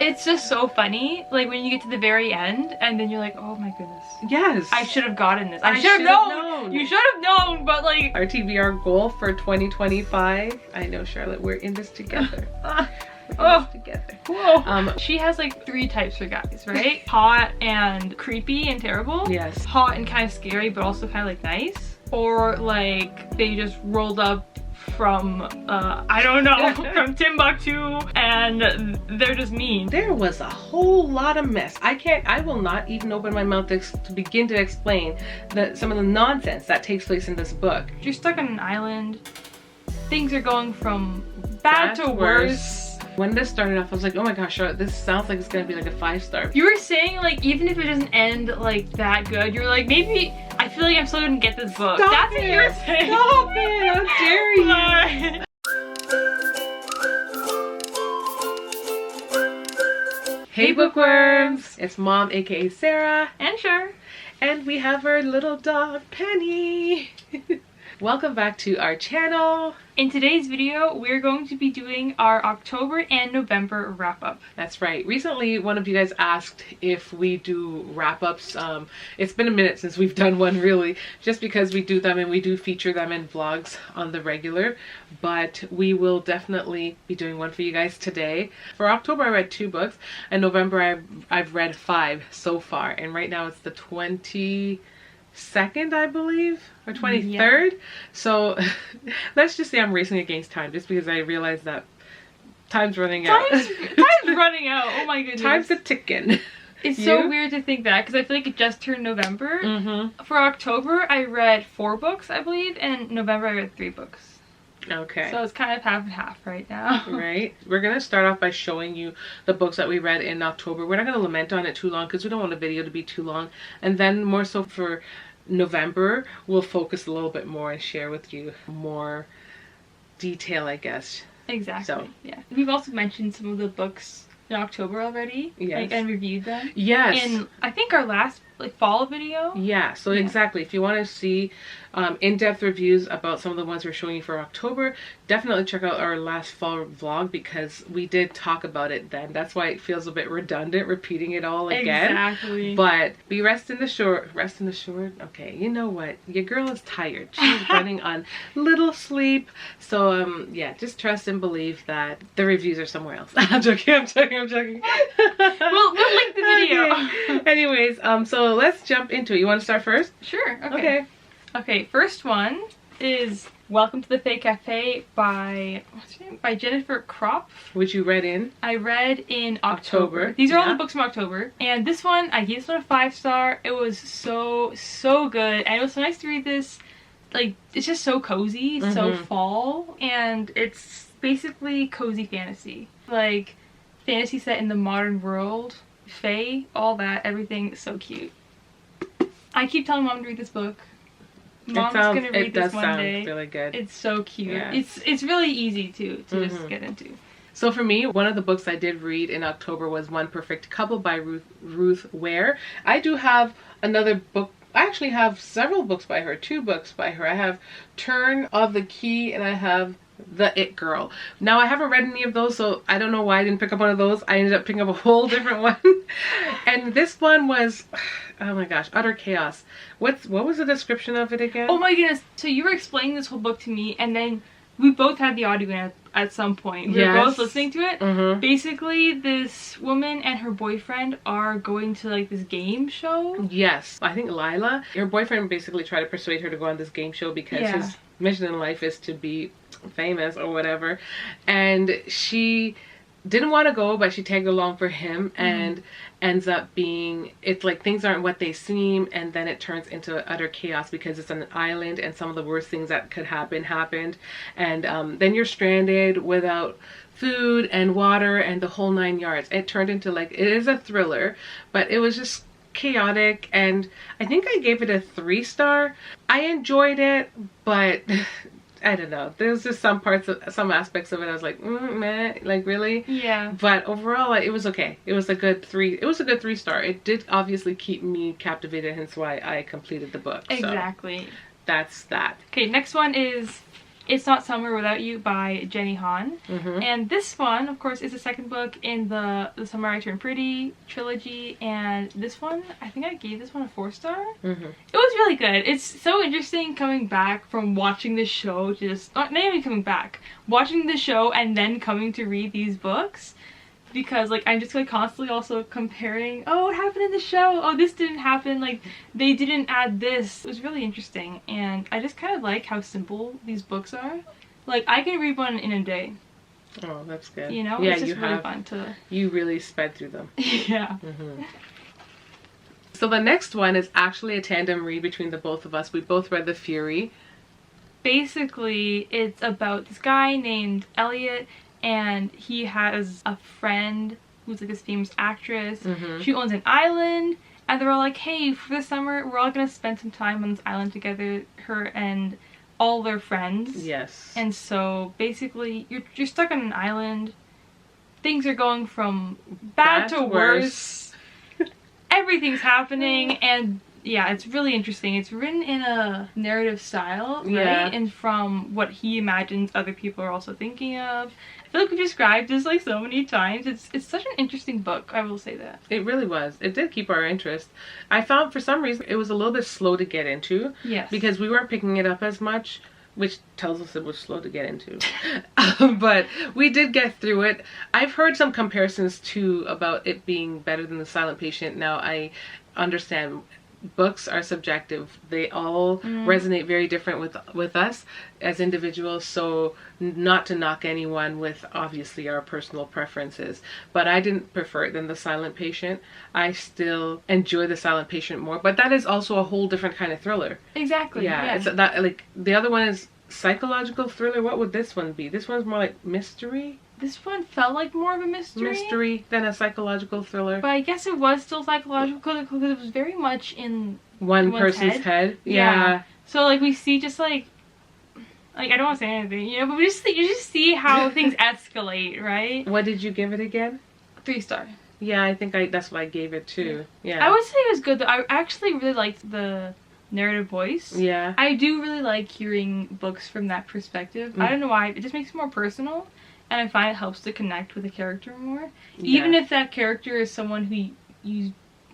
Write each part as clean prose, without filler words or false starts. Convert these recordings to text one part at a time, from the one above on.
it's just so funny, like when you get to the very end and then you're like, oh my goodness. Yes. I should have gotten this. I should have known. You should have known, but like. Our TBR goal for 2025. I know, Charlotte, we're in this together. Together. Whoa. She has like 3 types for guys, right? Hot and creepy and terrible. Yes. Hot and kind of scary, but also kind of like nice. Or like they just rolled up from I don't know, from Timbuktu, and they're just mean. There was a whole lot of mess. I will not even open my mouth to begin to explain some of the nonsense that takes place in this book. You're stuck on an island. Things are going from bad to worse. When this started off, I was like, oh my gosh, Charlotte, this sounds like it's gonna be like a 5-star. You were saying like, even if it doesn't end like that good, you're like, maybe I feel like I'm still gonna get this book. That's what you were saying. Stop it! How dare you! Hey Bookworms! It's Mom, aka Sarah. And Char. And we have our little dog, Penny. Welcome back to our channel. In today's video, we're going to be doing our October and November wrap-up. That's right. Recently, one of you guys asked if we do wrap-ups. It's been a minute since we've done one, really, just because we do them and we do feature them in vlogs on the regular. But we will definitely be doing one for you guys today. For October, I read 2 books, and November, I've read 5 so far. And right now, it's the 22nd, I believe, or 23rd. Yeah. So let's just say I'm racing against time, just because I realized that time's running out. Time's running out. Oh my goodness. Time's a ticking. It's so weird to think that, because I feel like it just turned November. For October, I read 4 books, I believe, and November I read 3 books. Okay. So it's kind of half and half right now. Right. We're going to start off by showing you the books that we read in October. We're not going to lament on it too long because we don't want the video to be too long. And then more so for November, we'll focus a little bit more and share with you more detail, I guess. Exactly. So, yeah. We've also mentioned some of the books in October already. Yes. Like, and reviewed them. Yes. In, I think, our last fall video. Yeah, so exactly. If you want to see in-depth reviews about some of the ones we're showing you for October, definitely check out our last fall vlog, because we did talk about it then. That's why it feels a bit redundant repeating it all again. Exactly. But be rest assured. Okay, you know what? Your girl is tired. She's running on little sleep. So yeah, just trust and believe that the reviews are somewhere else. I'm joking. We'll link the video. Okay. Anyways, so let's jump into it. You want to start first? Sure. Okay, first one is Welcome to the Fay Cafe by, what's her name? By Jennifer Kropf. Which you read in? I read in October. These are all the books from October. And this one, I gave this one a 5-star. It was so good. And it was so nice to read this. Like, it's just so cozy, so fall. And it's basically cozy fantasy. Like, fantasy set in the modern world. Fae, all that, everything is so cute. I keep telling Mom to read this book. Mom's gonna read this one day. It does sound really good. It's so cute. Yeah. It's really easy to just get into. So for me, one of the books I did read in October was One Perfect Couple by Ruth Ware. I do have another book. I actually have several books by her, 2 books by her. I have Turn of the Key and I have The It Girl. Now I haven't read any of those, so I don't know why I didn't pick up one of those. I ended up picking up a whole different one. And this one was, oh my gosh, utter chaos. What was the description of it again? Oh my goodness. So you were explaining this whole book to me, and then we both had the audio at some point. We were both listening to it. Basically, this woman and her boyfriend are going to like this game show. Yes. I think Lila, her boyfriend basically tried to persuade her to go on this game show because his mission in life is to be famous or whatever. And she didn't want to go, but she tagged along for him, and ends up being, it's like things aren't what they seem, and then it turns into utter chaos because it's an island and some of the worst things that could happen happened, and then you're stranded without food and water and the whole 9 yards. It turned into, like, it is a thriller, but it was just chaotic, and I think I gave it a 3-star. I enjoyed it, but I don't know. There's just some aspects of it I was like, meh, like really? Yeah. But overall, it was okay. It was a good 3-star. It did obviously keep me captivated, hence why I completed the book. Exactly. So that's that. Okay, next one is It's Not Summer Without You by Jenny Han. And this one, of course, is the second book in the Summer I Turned Pretty trilogy. And this one, I think I gave this one a 4-star. It was really good. It's so interesting coming back from watching the show to just, not even coming back, watching the show and then coming to read these books. Because, like, I'm just, like, constantly also comparing, oh, what happened in the show? Oh, this didn't happen. Like, they didn't add this. It was really interesting. And I just kind of like how simple these books are. Like, I can read one in a day. Oh, that's good. You know? Yeah, it's just really fun to... You really sped through them. Yeah. So the next one is actually a tandem read between the both of us. We both read The Fury. Basically, it's about this guy named Elliot, and he has a friend who's like this famous actress. She owns an island, and they're all like, hey, for the summer we're all gonna spend some time on this island together, her and all their friends. Yes. And so basically you're stuck on an island, things are going from bad to worse. Everything's happening, and yeah, it's really interesting. It's written in a narrative style, right? And from what he imagines other people are also thinking of. I feel like we've described this like so many times. It's such an interesting book, I will say that. It really was. It did keep our interest. I found for some reason it was a little bit slow to get into. Yes. Because we weren't picking it up as much, which tells us it was slow to get into. But we did get through it. I've heard some comparisons too about it being better than The Silent Patient. Now I understand books are subjective. They all resonate very different with us as individuals, so not to knock anyone with obviously our personal preferences, but I didn't prefer it than The Silent Patient. I still enjoy The Silent Patient more, but that is also a whole different kind of thriller. Exactly. Yeah. It's that, like, the other one is psychological thriller. What would this one be? This one's more like mystery. This one felt like more of a mystery than a psychological thriller. But I guess it was still psychological because it was very much in one person's head. Yeah. So like we see just like I don't want to say anything, you know, but you just see how things escalate, right? What did you give it again? 3-star. Yeah, I think that's what I gave it too. Yeah. I would say it was good though. I actually really liked the narrative voice. Yeah. I do really like hearing books from that perspective. I don't know why. It just makes it more personal. And I find it helps to connect with the character more. Yeah. Even if that character is someone who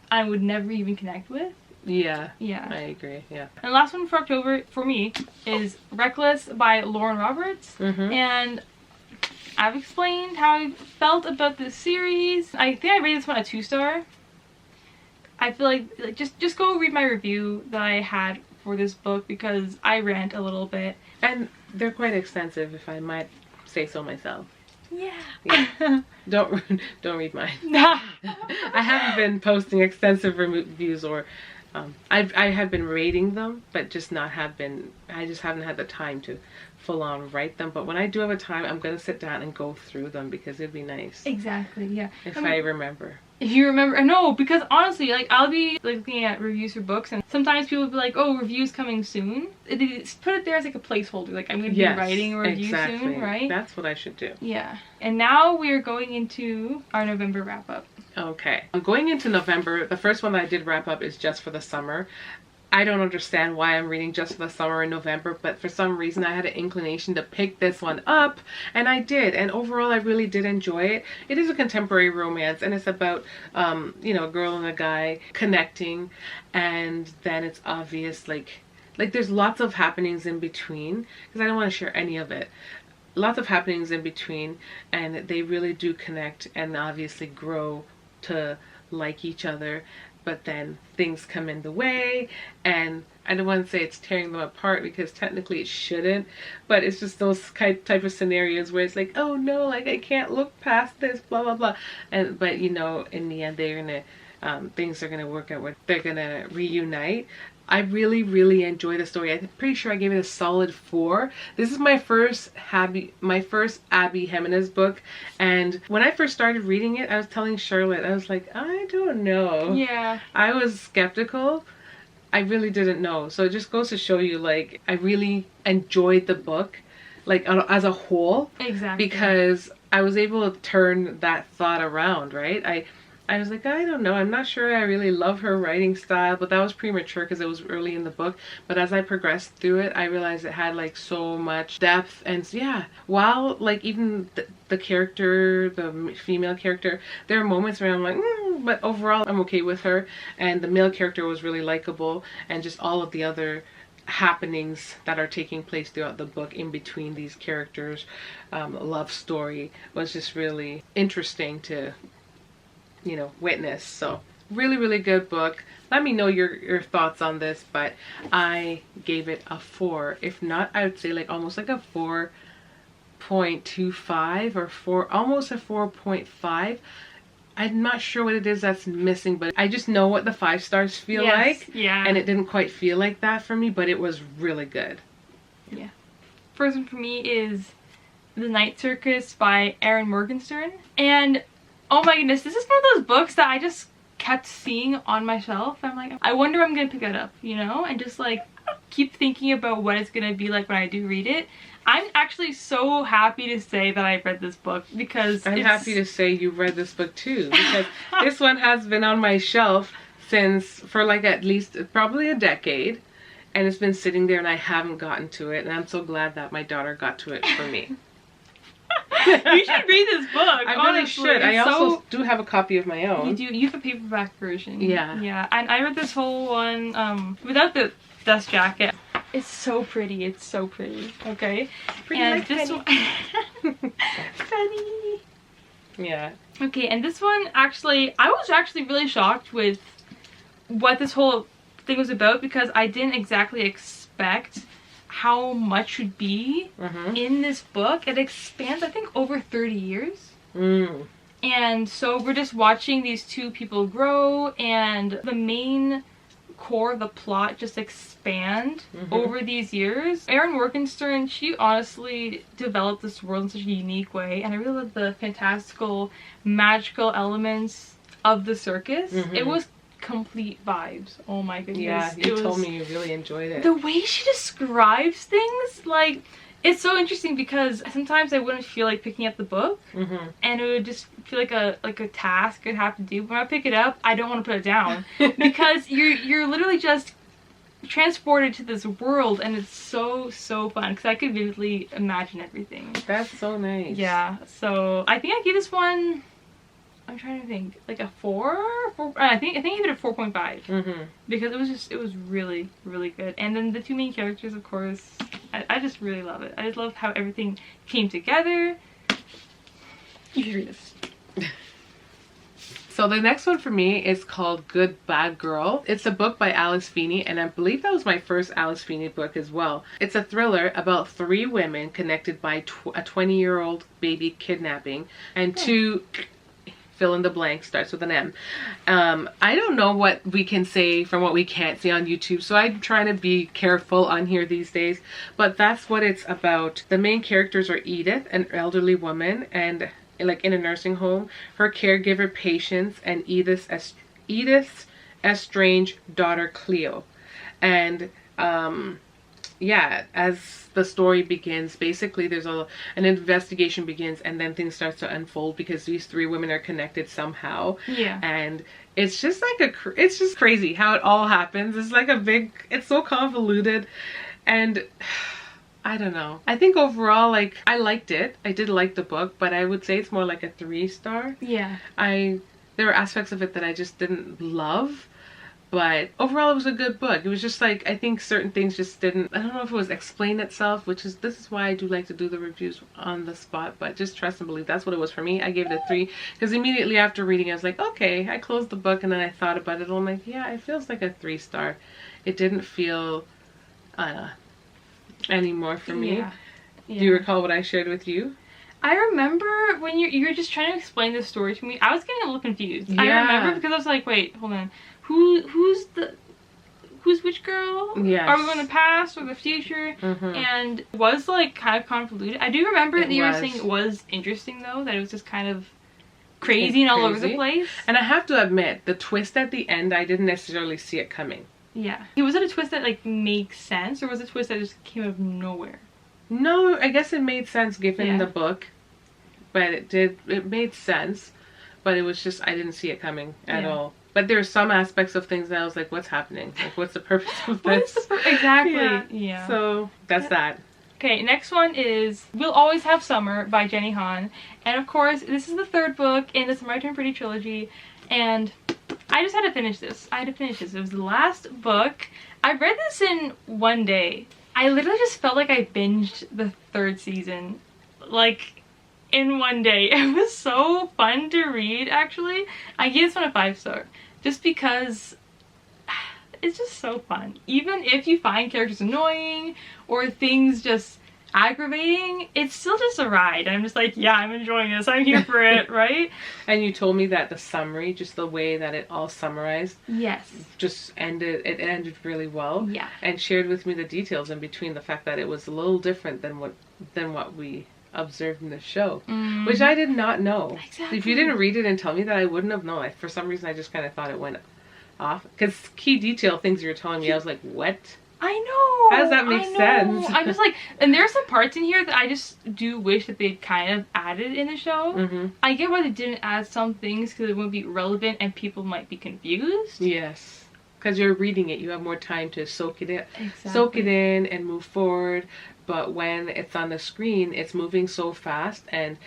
I would never even connect with. Yeah. Yeah. I agree, yeah. And the last one for October, for me, is Reckless by Lauren Roberts. And I've explained how I felt about this series. I think I rated this one a 2-star. I feel like just go read my review that I had for this book because I rant a little bit. And they're quite extensive, if I might say so myself. Yeah. Don't read mine. I haven't been posting extensive reviews or I have been rating them, but I just haven't had the time to full on write them. But when I do have a time, I'm gonna sit down and go through them because it'd be nice. Exactly, yeah. If I remember. If you remember, no, because honestly, like, I'll be like looking at reviews for books, and sometimes people will be like, oh, reviews coming soon. They put it there as like a placeholder, like, I'm going to be writing a review soon, right? That's what I should do. Yeah. And now we are going into our November wrap-up. Okay. I'm going into November. The first one that I did wrap up is Just for the Summer. I don't understand why I'm reading Just for the Summer in November, but for some reason I had an inclination to pick this one up, and I did, and overall I really did enjoy it. It is a contemporary romance, and it's about, you know, a girl and a guy connecting, and then it's obvious, like there's lots of happenings in between, because I don't want to share any of it. Lots of happenings in between, and they really do connect and obviously grow to like each other. But then things come in the way, and I don't want to say it's tearing them apart because technically it shouldn't, but it's just those type of scenarios where it's like, oh no, like I can't look past this, blah blah blah, but you know, in the end they're gonna things are gonna work out where they're gonna reunite. I really, really enjoy the story. I'm pretty sure I gave it a solid 4. This is my first Abby Jimenez book, and when I first started reading it, I was telling Charlotte, I was like, I don't know. Yeah. I was skeptical. I really didn't know. So it just goes to show you, like, I really enjoyed the book, like, as a whole. Exactly. Because I was able to turn that thought around, right? I was like, I don't know. I'm not sure I really love her writing style, but that was premature because it was early in the book. But as I progressed through it, I realized it had like so much depth. And yeah, while like even the character, the female character, there are moments where I'm like, but overall I'm okay with her. And the male character was really likable, and just all of the other happenings that are taking place throughout the book in between these characters, love story was just really interesting to, you know, witness. So really, really good book. Let me know your thoughts on this, but I gave it a 4. If not, I would say like almost like a 4.25 or 4, almost a 4.5. I'm not sure what it is that's missing, but I just know what the 5 stars feel like. Yeah. And it didn't quite feel like that for me, but it was really good. Yeah. First one for me is The Night Circus by Erin Morgenstern. And oh my goodness, this is one of those books that I just kept seeing on my shelf. I'm like, I wonder if I'm gonna pick it up, you know? And just like keep thinking about what it's gonna be like when I do read it. I'm actually so happy to say that I read this book because I'm happy to say you read this book too, because this one has been on my shelf for like at least probably a decade, and it's been sitting there and I haven't gotten to it, and I'm so glad that my daughter got to it for me. You should read this book. I really should. I also do have a copy of my own. You do. You have a paperback version. Yeah. Yeah. And I read this whole one without the dust jacket. It's so pretty. It's so pretty. Okay. Pretty and like this Penny. one. Penny. Yeah. Okay. And this one actually, I was actually really shocked with what this whole thing was about because I didn't exactly expect how much would be in this book. It expands, I think, over 30 years. And so we're just watching these two people grow, and the main core of the plot just expand over these years. Erin Morgenstern, she honestly developed this world in such a unique way, and I really love the fantastical, magical elements of the circus. It was complete vibes. Oh my goodness. Yeah, you told me you really enjoyed it. The way she describes things, like, it's so interesting because sometimes I wouldn't feel like picking up the book, and it would just feel like a task I'd have to do. But when I pick it up, I don't want to put it down because you're literally just transported to this world, and it's so fun because I could vividly imagine everything. That's so nice. Yeah. So I think I gave this one, I'm trying to think, like a 4? I think I gave it a 4.5 because it was really, really good. And then the two main characters, of course, I just really love it. I just love how everything came together. You should read this. So the next one for me is called Good Bad Girl. It's a book by Alice Feeney, and I believe that was my first Alice Feeney book as well. It's a thriller about 3 women connected by a 20-year-old baby kidnapping and 2 fill in the blank, starts with an M. I don't know what we can say from what we can't see on YouTube, so I'm trying to be careful on here these days, but that's what it's about. The main characters are Edith, an elderly woman, and like in a nursing home, her caregiver Patience, and Edith's estranged daughter Cleo. And yeah, as the story begins, basically there's an investigation begins, and then things start to unfold because these 3 women are connected somehow. Yeah. And it's just like it's just crazy how it all happens. It's like it's so convoluted, and I don't know. I think overall, like, I liked it. I did like the book, but I would say it's more like a 3 star. Yeah. There were aspects of it that I just didn't love, but overall it was a good book. It was just like, I think certain things just didn't, I don't know if it was explain itself, this is why I do like to do the reviews on the spot, but just trust and believe. That's what it was for me. I gave it a 3 because immediately after reading it, I was like, okay. I closed the book and then I thought about it. I'm like, yeah, it feels like a 3 star. It didn't feel anymore for me. Yeah. Do you recall what I shared with you? I remember when you were just trying to explain the story to me, I was getting a little confused. Yeah. I remember because I was like, wait, hold on. Who's which girl? Yes. Are we going in the past or the future? And it was like kind of convoluted. I do remember that you were saying it was interesting though, that it was just kind of crazy and all over the place. And I have to admit, the twist at the end, I didn't necessarily see it coming. Yeah. Was it a twist that like makes sense, or was it a twist that just came out of nowhere? No, I guess it made sense given the book, but it made sense. but it was just, I didn't see it coming at all. But there are some aspects of things that I was like, what's happening? Like, what's the purpose of this? Exactly. Yeah. So that's that. Okay, next one is We'll Always Have Summer by Jenny Han. And of course, this is the third book in the My Turn Pretty trilogy. And I just had to finish this. It was the last book. I read this in one day. I literally just felt like I binged the third season. Like, in one day. It was so fun to read, actually. I gave this one a 5-star. Just because it's just so fun. Even if you find characters annoying or things just aggravating, it's still just a ride. I'm just like, yeah, I'm enjoying this. I'm here for it, right? And you told me that the summary, just the way that it all summarized, yes, just ended really well. Yeah. And shared with me the details in between, the fact that it was a little different than what we observed in the show, which I did not know. Exactly. If you didn't read it and tell me that, I wouldn't have known. For some reason, I just kind of thought it went off. Because key detail things you were telling me, I was like, what? I know. How does that make sense? I'm just like, and there are some parts in here that I just do wish that they'd kind of added in the show. I get why they didn't add some things, because it wouldn't be relevant and people might be confused. Yes. Because you're reading it, you have more time to soak it in, and move forward. But when it's on the screen, it's moving so fast, and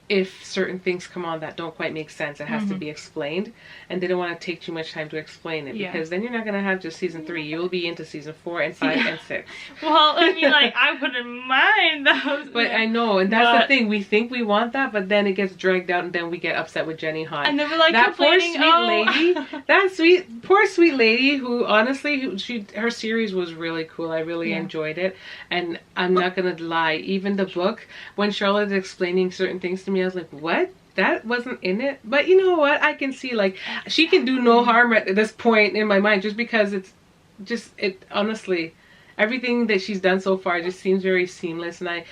if certain things come on that don't quite make sense, it has to be explained, and they don't want to take too much time to explain it, because then you're not going to have just season 3. You'll be into season 4 and 5 and 6. Well, I mean, like, I wouldn't mind those. But I know, and that's the thing. We think we want that, but then it gets dragged out, and then we get upset with Jenny Han. And then we're like, that poor sweet lady, poor sweet lady who, honestly, her series was really cool. I really enjoyed it, and I'm not going to lie, even the book, when Charlotte is explaining certain things to me, I was like, what? That wasn't in it? But you know what? I can see, like, she can do no harm at this point in my mind, just because honestly, everything that she's done so far just seems very seamless, and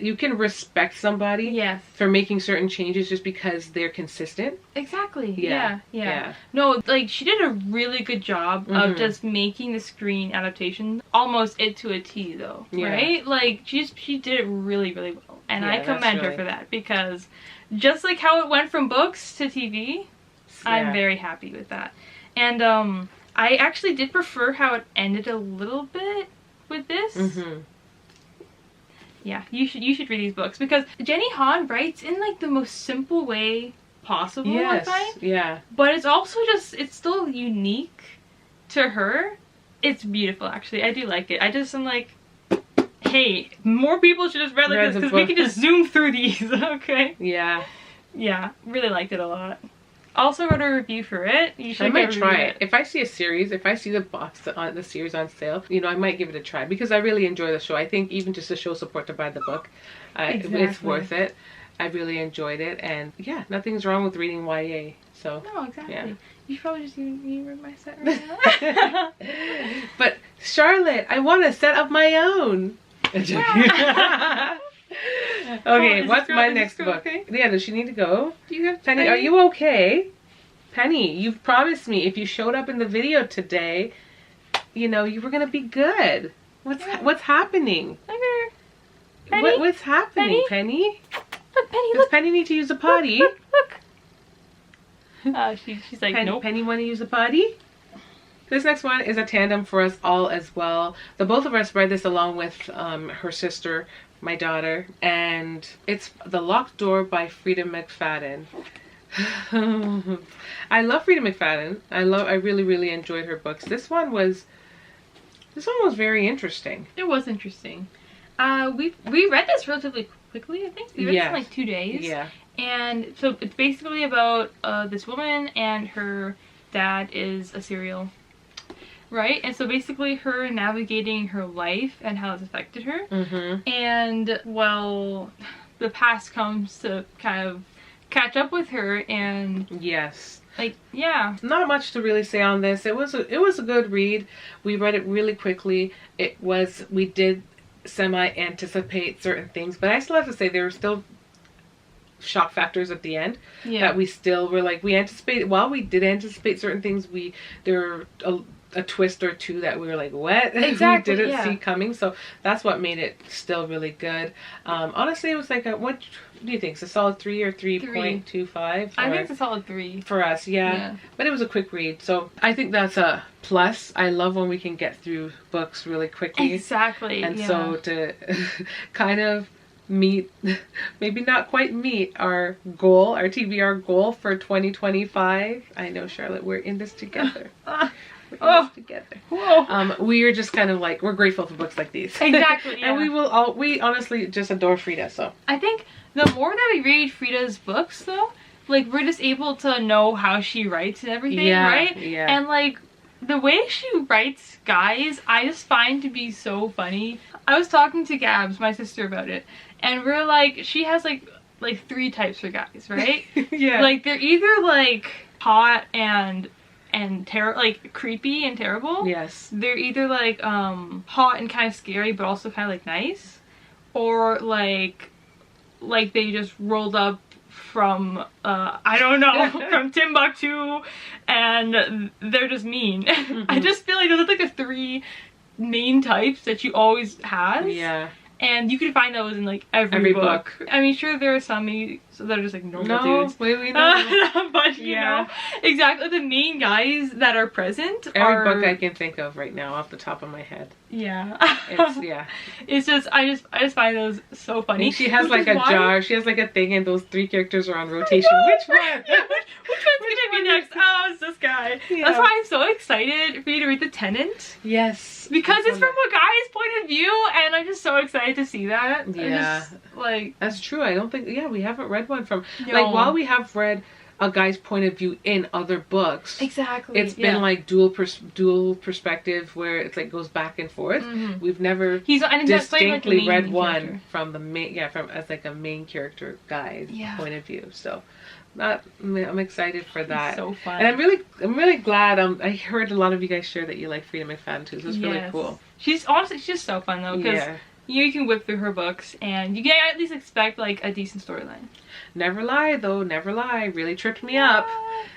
you can respect somebody for making certain changes just because they're consistent. Exactly. Yeah. No, like, she did a really good job of just making the screen adaptation almost it to a T, though. Right? Like, she did it really, really well. And I commend her for that, because just like how it went from books to TV, I'm very happy with that. And I actually did prefer how it ended a little bit with this. Yeah, you should read these books, because Jenny Han writes in like the most simple way possible, I find. Yeah. But it's also it's still unique to her. It's beautiful, actually. I do like it. I'm like, hey, more people should just read like this, because we can just zoom through these, okay? Yeah. Yeah, really liked it a lot. Also wrote a review for it. I might try it. If I see a series, if I see the series on sale, I might give it a try, because I really enjoy the show. I think even just to show support to buy the book, it's worth it. I really enjoyed it, and yeah, nothing's wrong with reading YA. So no, exactly. Yeah. You should probably just read my set right now. But Charlotte, I want a set of my own. Okay, what's my next book? Okay? Yeah, does she need to go? Do you have Penny? Are you okay? Penny, you've promised me if you showed up in the video today, you were gonna be good. What's happening? Penny? What's happening, Penny? Look, Penny, Does Penny need to use a potty? Look. She's like, nope. Penny want to use a potty? This next one is a tandem for us all as well. The both of us read this along with her sister, my daughter, and it's The Locked Door by Frida McFadden. I love Frida McFadden. I really, really enjoyed her books. This one was very interesting. It was interesting. We read this relatively quickly, I think. We read this in like 2 days. Yeah. And so it's basically about this woman, and her dad is a serial. Right? And so basically her navigating her life and how it's affected her. And, well, the past comes to kind of catch up with her, and... Yes. Like, yeah. Not much to really say on this. It was a good read. We read it really quickly. We did semi-anticipate certain things, but I still have to say there were still shock factors at the end that we still were like, while we did anticipate certain things, there were a twist or two that we were like, what? Exactly, We didn't see coming. So that's what made it still really good. Honestly, it was like what do you think? It's a solid 3 or 3.25? I think it's a solid 3. For us, yeah. But it was a quick read. So I think that's a plus. I love when we can get through books really quickly. Exactly. And so to kind of meet, maybe not quite meet our goal, our TBR goal for 2025. I know, Charlotte, we're in this together. Together. We are just kind of like, we're grateful for books like these. Exactly. Yeah. And we honestly just adore Frida. So I think the more that we read Frida's books, though, like we're just able to know how she writes and everything, right? Yeah. And like the way she writes guys, I just find to be so funny. I was talking to Gabs, my sister, about it, and we're like, she has like 3 types for guys, right? Yeah. Like they're either like hot and like creepy and terrible. Yes. They're either like hot and kind of scary but also kind of like nice, or like they just rolled up from I don't know, from Timbuktu and they're just mean. I just feel like those are like the 3 main types that you always have. Yeah. And you can find those in like every book. I mean, sure, there are some that are just like normal dudes. We know. But you know, exactly, the main guys that are present every book I can think of right now off the top of my head. Yeah. It's just I just find those so funny. And she has like a jar. She has like a thing, and those 3 characters are on rotation. Which one? Which one's gonna be next? Oh, it's this guy. Yeah. That's why I'm so excited for you to read The Tenant. Yes. Because it's from a guy's point of view, and I'm just so excited to see that. Yeah. Like, that's true. I don't think. Yeah, we haven't read one from. No. Like, while we have read a guy's point of view in other books, exactly, it's been like dual perspective, where it's like goes back and forth. We've never distinctly like read one from the main, from as like a main character guy's point of view. So I'm excited for that. It's so fun. And I'm really glad. I heard a lot of you guys share that you like Frida McFadden too. So it's really cool. She's just so fun though, because you can whip through her books and you can at least expect like a decent storyline. Never Lie though, Never Lie really tripped me up.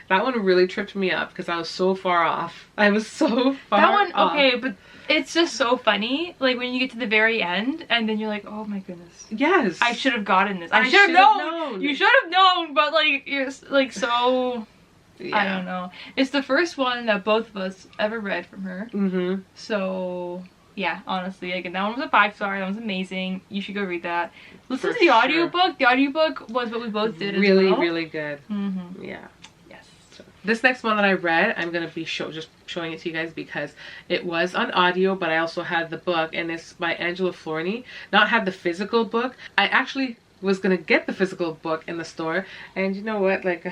That one really tripped me up because I was so far off. I was so far That one, off. okay, but it's just so funny. Like when you get to the very end and then you're like, oh my goodness. Yes. I should have gotten this. I should have known. You should have known, but like you're like so. Yeah. I don't know. It's the first one that both of us ever read from her. So yeah, honestly, like, that one was a 5-star. That was amazing. You should go read that. Listen to the audiobook. The audiobook was what we both did really, as well. really good. Yeah. Yes. So, this next one that I read, I'm going to be just showing it to you guys because it was on audio, but I also had the book, and it's by Angela Florney. Not had the physical book. I actually was going to get the physical book in the store, and you know what? Like...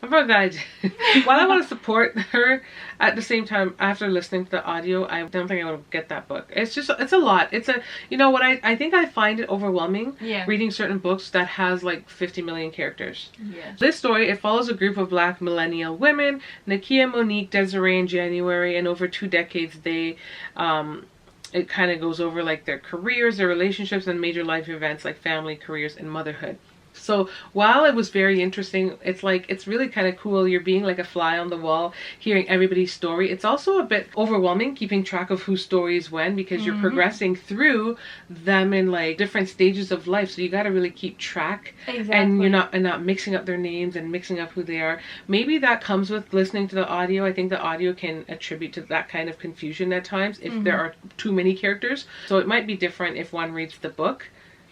I'm probably glad I did. While I want to support her, at the same time, after listening to the audio, I don't think I would get that book. It's a lot. It's a, you know what, I think I find it overwhelming reading certain books that has like 50 million characters. This story, it follows a group of Black millennial women, Nakia, Monique, Desiree, and January, and over 2 decades they, it kind of goes over like their careers, their relationships, and major life events like family, careers, and motherhood. So while it was very interesting, it's like, it's really kind of cool. You're being like a fly on the wall, hearing everybody's story. It's also a bit overwhelming keeping track of whose stories when, because you're progressing through them in like different stages of life. So you got to really keep track. Exactly. And you're not mixing up their names and mixing up who they are. Maybe that comes with listening to the audio. I think the audio can attribute to that kind of confusion at times if there are too many characters. So it might be different if one reads the book.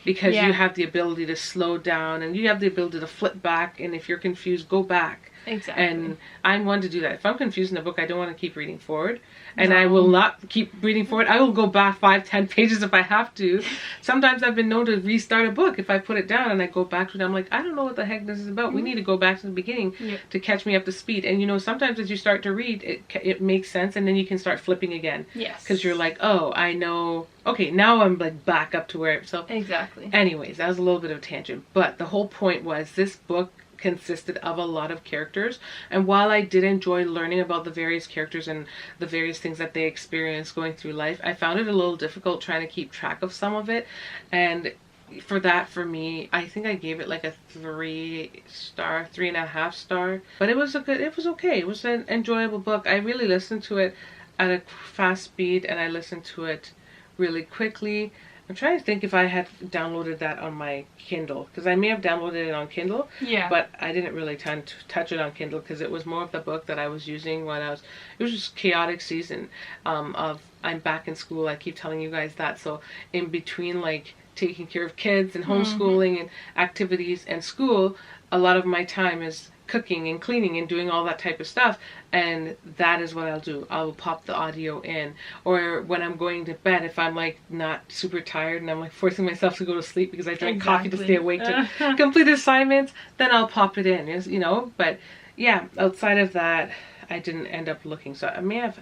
Because you have the ability to slow down and you have the ability to flip back, and if you're confused, go back. Exactly. And I'm one to do that. If I'm confused in a book, I don't want to keep reading forward. And I will not keep reading forward. I will go back 5-10 pages if I have to. Sometimes I've been known to restart a book if I put it down and I go back to it. I'm like, I don't know what the heck this is about. We need to go back to the beginning to catch me up to speed. And you know, sometimes as you start to read, it makes sense, and then you can start flipping again. Yes. Because you're like, oh, I know. Okay, now I'm like back up to where. So exactly. Anyways, that was a little bit of a tangent, but the whole point was this book consisted of a lot of characters, and while I did enjoy learning about the various characters and the various things that they experience going through life, I found it a little difficult trying to keep track of some of it. And for me, I think I gave it like a 3-star, 3.5 star. But it was okay. It was an enjoyable book. I really listened to it at a fast speed, and I listened to it really quickly. I'm trying to think if I had downloaded that on my Kindle, because I may have downloaded it on Kindle. Yeah. But I didn't really touch it on Kindle, because it was more of the book that I was using when it was just chaotic season of I'm back in school. I keep telling you guys that. So in between like taking care of kids and homeschooling and activities and school, a lot of my time is cooking and cleaning and doing all that type of stuff, and that is what I'll do. I'll pop the audio in, or when I'm going to bed, if I'm like not super tired and I'm like forcing myself to go to sleep because I drank coffee to stay awake to complete assignments, then I'll pop it in, you know. But yeah, outside of that, I didn't end up looking. So I may have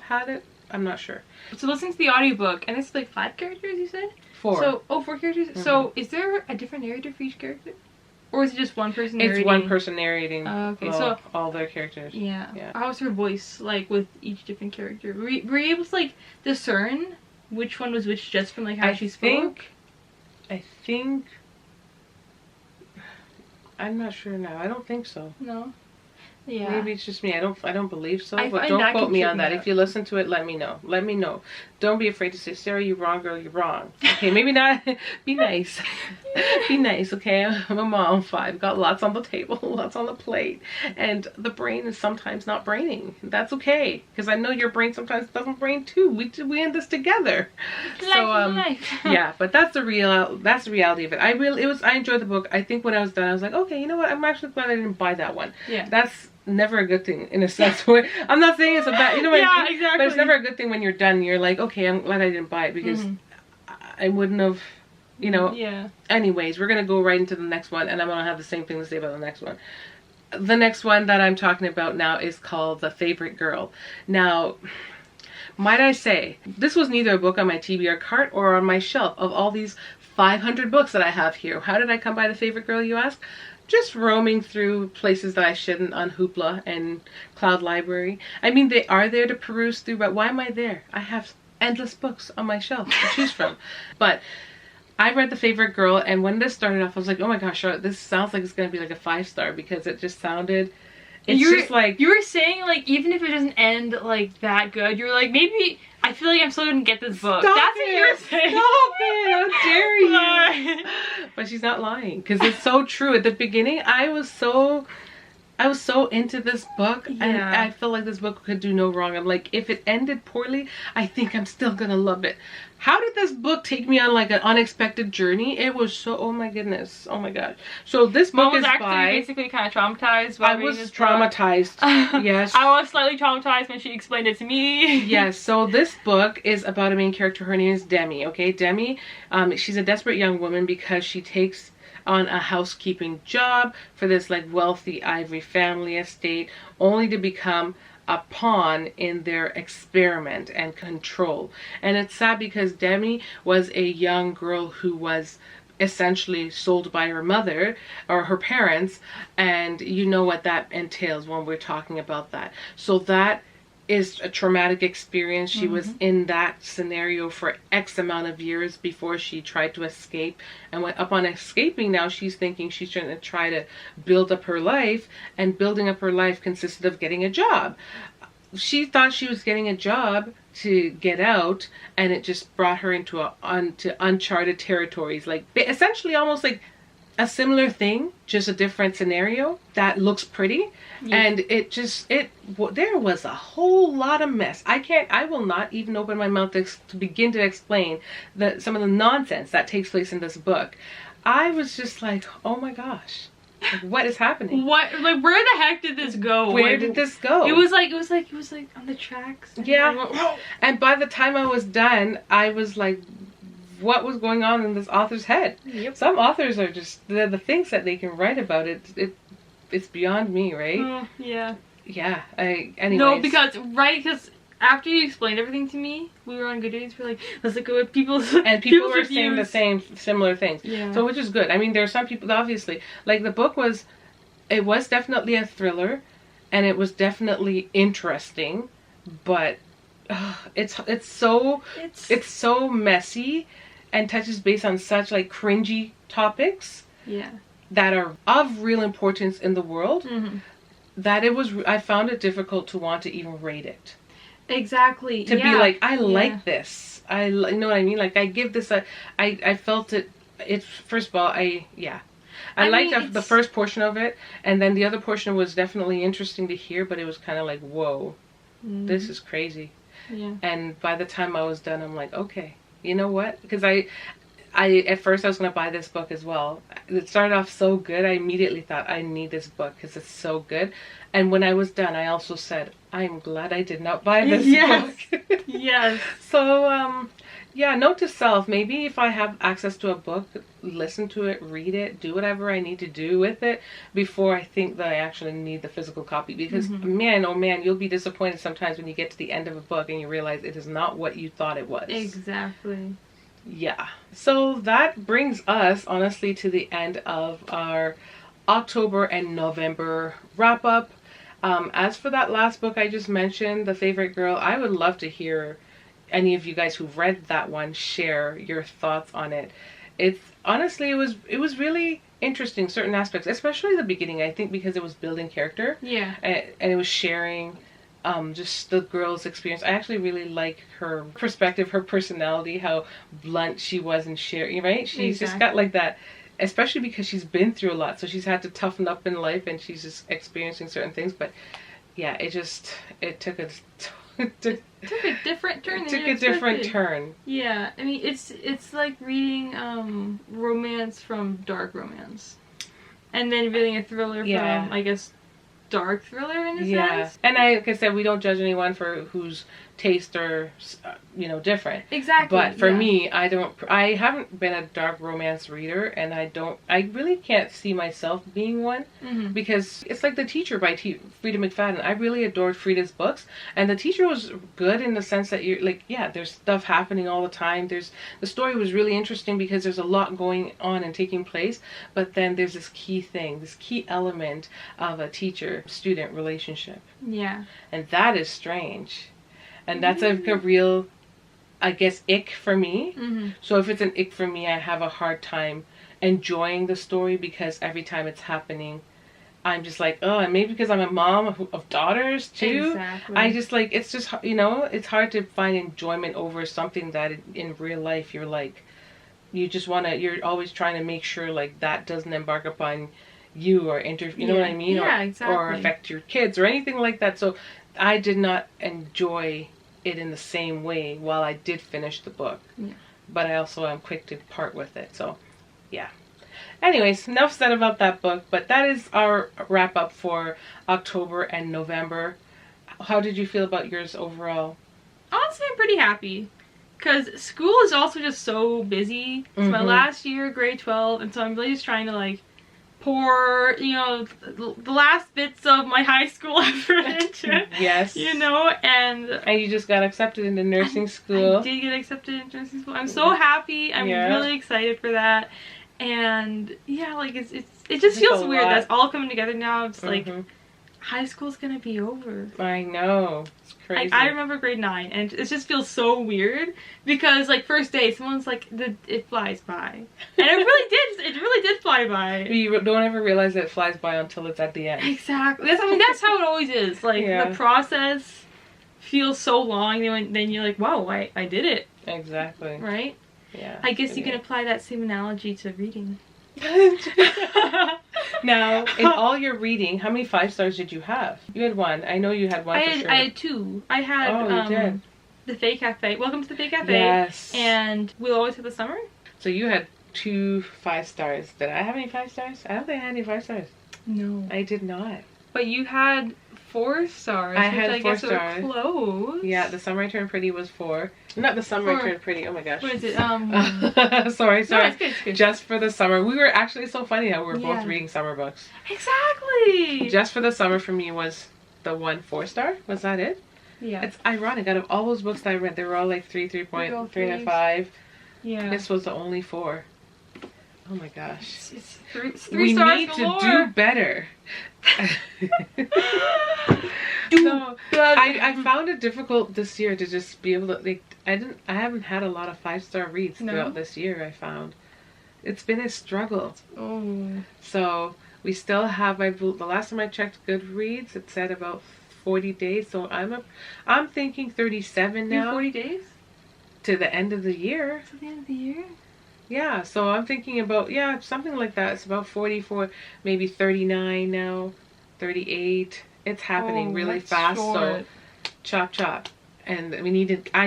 had it. I'm not sure. So listen to the audiobook, and it's like 5 characters, you said? 4. So 4 characters. So is there a different narrator for each character? Or is it just one person narrating? It's one person narrating okay, so all their characters. Yeah. How was her voice like with each different character? Were you able to like discern which one was which just from like how she spoke? I think I'm not sure now. I don't think so. No. Yeah. Maybe it's just me. I don't believe so. But don't quote me on that. If you listen to it, let me know. Let me know. Don't be afraid to say, Sarah, you're wrong, girl, you're wrong. Okay, maybe not. Be nice. Be nice, okay? I'm a mom, 5. Got lots on the table, lots on the plate. And the brain is sometimes not braining. That's okay. Because I know your brain sometimes doesn't brain too. We in this together. Life. Yeah, but that's the reality of it. I enjoyed the book. I think when I was done, I was like, okay, you know what? I'm actually glad I didn't buy that one. Yeah. That's never a good thing in a sense. I'm not saying it's a bad, you know what I mean? Exactly. But it's never a good thing when you're done. You're like, okay, I'm glad I didn't buy it, because I wouldn't have, you know. Yeah. Anyways, we're gonna go right into the next one, and I'm gonna have the same thing to say about the next one. The next one that I'm talking about now is called The Favorite Girl. Now, might I say, this was neither a book on my TBR cart or on my shelf of all these 500 books that I have here. How did I come by The Favorite Girl, you ask? Just roaming through places that I shouldn't on Hoopla and Cloud Library. I mean, they are there to peruse through, but why am I there? I have endless books on my shelf to choose from. But I read The Favorite Girl, and when this started off, I was like, oh my gosh, this sounds like it's going to be like a 5-star, because it just sounded... just like... You were saying, like, even if it doesn't end, like, that good, you were like, maybe... I feel like I'm still gonna get this book. That's what you were saying. Stop it! How dare you? But she's not lying, because it's so true. At the beginning, I was so into this book, and I feel like this book could do no wrong. I'm like, if it ended poorly, I think I'm still gonna love it. How did this book take me on like an unexpected journey? It was so, oh my goodness, oh my gosh. So this book is actually basically kind of traumatized. I was traumatized. Yes. I was slightly traumatized when she explained it to me. Yes. So this book is about a main character. Her name is Demi. Okay, Demi. She's a desperate young woman because she takes on a housekeeping job for this like wealthy Ivory family estate, only to become a pawn in their experiment and control. And it's sad because Demi was a young girl who was essentially sold by her mother or her parents, and you know what that entails when we're talking about that. So that is a traumatic experience. She was in that scenario for X amount of years before she tried to escape, and when upon escaping, now she's thinking she's trying to try to build up her life, and building up her life consisted of getting a job. She thought she was getting a job to get out, and it just brought her into uncharted territories, like essentially almost like a similar thing, just a different scenario that looks pretty. And there was a whole lot of mess. I will not even open my mouth to begin to explain some of the nonsense that takes place in this book. I was just like, oh my gosh, like, what is happening? Where the heck did this go? Where did this go? It was like on the tracks. Yeah. And by the time I was done, I was like, what was going on in this author's head? Yep. Some authors are just the things that they can write about it's beyond me, right? Yeah. Yeah. Anyways. No, because after you explained everything to me, we were on Goodreads. We're like, let's look at what people were saying the similar things. Yeah. So which is good. I mean, there are some people obviously like the book was definitely a thriller, and it was definitely interesting, but it's so messy and touches base on such like cringy topics. Yeah. That are of real importance in the world. Mm-hmm. That I found it difficult to want to even rate it. Exactly. To be like, I like this. You know what I mean? Like, I give this I felt it. First of all, I liked the first portion of it, and then the other portion was definitely interesting to hear, but it was kind of like, whoa, this is crazy. Yeah. And by the time I was done, I'm like, okay, you know what? Because I at first I was going to buy this book as well. It started off so good. I immediately thought, I need this book because it's so good. And when I was done, I also said, I'm glad I did not buy this book. Yes. So, yeah, note to self, maybe if I have access to a book, listen to it, read it, do whatever I need to do with it before I think that I actually need the physical copy. Because man, oh man, you'll be disappointed sometimes when you get to the end of a book and you realize it is not what you thought it was. Exactly. Yeah. So that brings us, honestly, to the end of our October and November wrap-up. As for that last book I just mentioned, The Favorite Girl, I would love to hear any of you guys who've read that one share your thoughts on it. It's honestly, it was really interesting, certain aspects, especially the beginning, I think, because it was building character. Yeah. And it was sharing just the girl's experience. I actually really like her perspective, her personality, how blunt she was in sharing, right? She's just got like that, especially because she's been through a lot, so she's had to toughen up in life and she's just experiencing certain things. But yeah, it took a different turn. It took a different turn. Yeah, I mean, it's like reading romance from dark romance, and then reading a thriller from, I guess, dark thriller in a sense. And like I said, we don't judge anyone for whose taste are different. Exactly. But for me, I haven't been a dark romance reader, and I really can't see myself being one, because it's like The Teacher by Frida McFadden. I really adored Frida's books, and The Teacher was good in the sense that you're like, yeah, there's stuff happening all the time. The story was really interesting because there's a lot going on and taking place, but then there's this key element of a teacher-student relationship. Yeah. And that is strange. And that's a real, I guess, ick for me. So if it's an ick for me, I have a hard time enjoying the story, because every time it's happening, I'm just like, oh, and maybe because I'm a mom of daughters too. Exactly. I just like, it's just, it's hard to find enjoyment over something that in real life you're like, you're always trying to make sure like that doesn't embark upon you or you know what I mean? Yeah, exactly. Or affect your kids or anything like that. So I did not enjoy it in the same way while I did finish the book. Yeah. But I also am quick to part with it. So, yeah. Anyways, enough said about that book. But that is our wrap up for October and November. How did you feel about yours overall? Honestly, I'm pretty happy. Because school is also just so busy. It's my last year, grade 12. And so I'm really just trying to like pour, the last bits of my high school effort into it. Yes. And you just got accepted into nursing school. I did get accepted into nursing school. I'm so happy. I'm really excited for that. And yeah, like it just feels weird. That's all coming together now. It's like high school's gonna be over. I know. It's crazy. I remember grade 9, and it just feels so weird because like first day, someone's like, it flies by, and it really did fly by. You don't ever realize that it flies by until it's at the end. Exactly. That's how it always is. Like the process feels so long, and then you're like, wow, I did it. Exactly. Right. Yeah. I guess you can apply that same analogy to reading. Now, in all your reading, how many 5 stars did you have? You had 1. I know you had 1 for sure. I had 2. I had you did. The Fae Cafe. Welcome to the Fae Cafe. Yes. And We'll Always Have the Summer. So you had 2 5 stars. Did I have any 5 stars? I don't think I had any 5 stars. No. I did not. But you had 4 stars. I had 4 stars. Close. Yeah, The Summer I Turned Pretty was 4. Not The Summer I Turned Pretty. Oh my gosh. What is it? Sorry. No, it's good, it's good. Just for the Summer. We were actually, it's so funny how we were both reading summer books. Exactly. Just for the Summer for me was the 1 4-star. Was that it? Yeah. It's ironic. Out of all those books that I read, they were all like 3.5. Yeah. This was the only 4. Oh my gosh. It's 3 we stars need galore. to do better. No, I I found it difficult this year to just be able to, like, I haven't had a lot of 5-star reads throughout this year. I found it's been a struggle. Oh. So we still have the last time I checked Goodreads, it said about 40 days. So I'm thinking 37 now. 40 days to the end of the year. To the end of the year. Yeah, so I'm thinking about, yeah, something like that. It's about 44, maybe 39 now, 38. It's happening really fast. Short. So chop chop. And I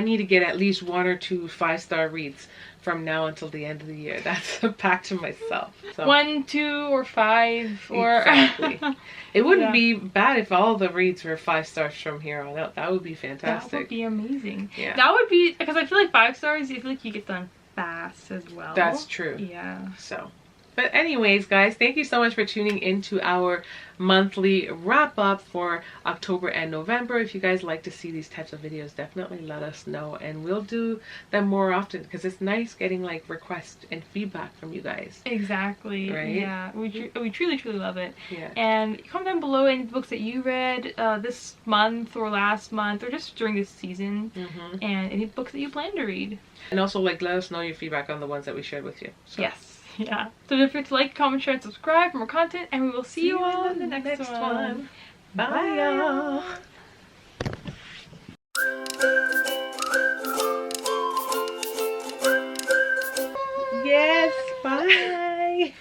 need to get at least 1 or 2 5-star reads from now until the end of the year. That's a pact to myself. So. 1, 2, or 5, or exactly. It wouldn't be bad if all the reads were 5 stars from here on out. That would be fantastic. That would be amazing. Yeah. That would be, because I feel like 5 stars, I feel like you get done fast as well. That's true. Yeah. So, but anyways, guys, thank you so much for tuning into our monthly wrap up for October and November. If you guys like to see these types of videos, definitely let us know, and we'll do them more often, because it's nice getting like requests and feedback from you guys. Exactly. Right? Yeah. We truly love it. Yeah. And comment down below any books that you read this month or last month or just during this season, and any books that you plan to read. And also, like, let us know your feedback on the ones that we shared with you. So. Yes. Yeah. So don't forget to like, comment, share, and subscribe for more content, and we will see you all in the next one. Bye, y'all. Yes, bye.